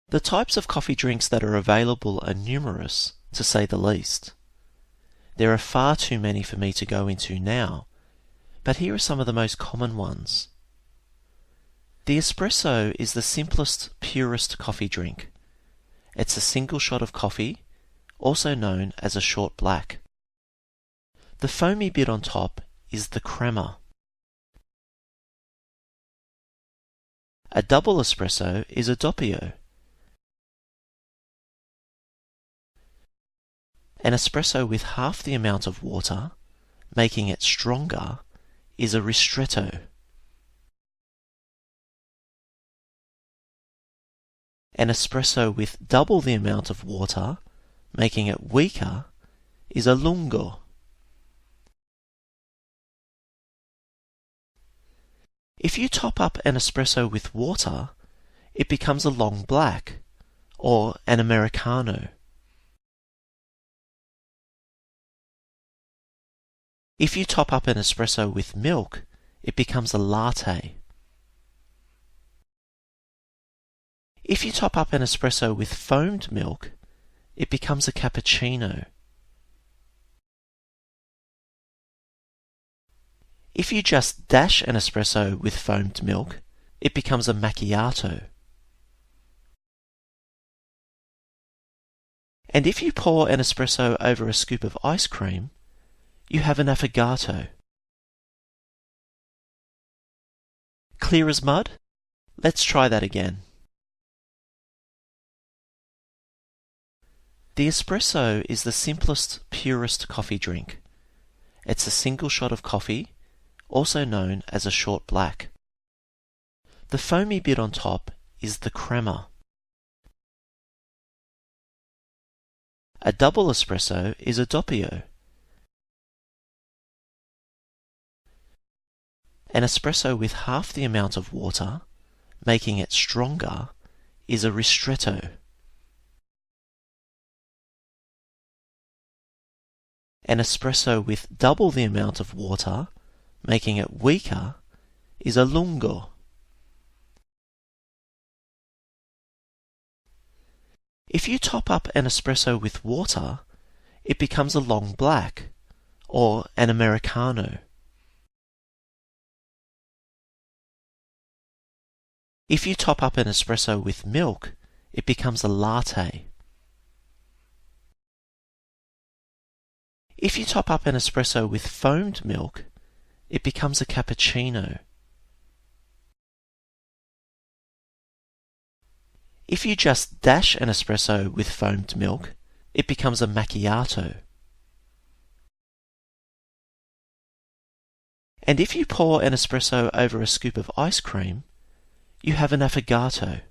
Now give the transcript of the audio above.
The types of coffee drinks that are available are numerous, to say the least. There are far too many for me to go into now, but here are some of the most common ones. The espresso is the simplest, purest coffee drink. It's a single shot of coffee, also known as a short black. The foamy bit on top is the crema. A double espresso is a doppio. An espresso with half the amount of water, making it stronger, is a ristretto. An espresso with double the amount of water, making it weaker, is a lungo. If you top up an espresso with water, it becomes a long black, or an Americano. If you top up an espresso with milk, it becomes a latte. If you top up an espresso with foamed milk, it becomes a cappuccino. If you just dash an espresso with foamed milk, it becomes a macchiato. And if you pour an espresso over a scoop of ice cream, you have an affogato. Clear as mud? Let's try that again. The espresso is the simplest, purest coffee drink. It's a single shot of coffee, also known as a short black. The foamy bit on top is the crema. A double espresso is a doppio. An espresso with half the amount of water, making it stronger, is a ristretto. An espresso with double the amount of water, making it weaker, is a lungo. If you top up an espresso with water, it becomes a long black, or an Americano. If you top up an espresso with milk, it becomes a latte. If you top up an espresso with foamed milk, it becomes a cappuccino. If you just dash an espresso with foamed milk, it becomes a macchiato. And if you pour an espresso over a scoop of ice cream, you have an affogato.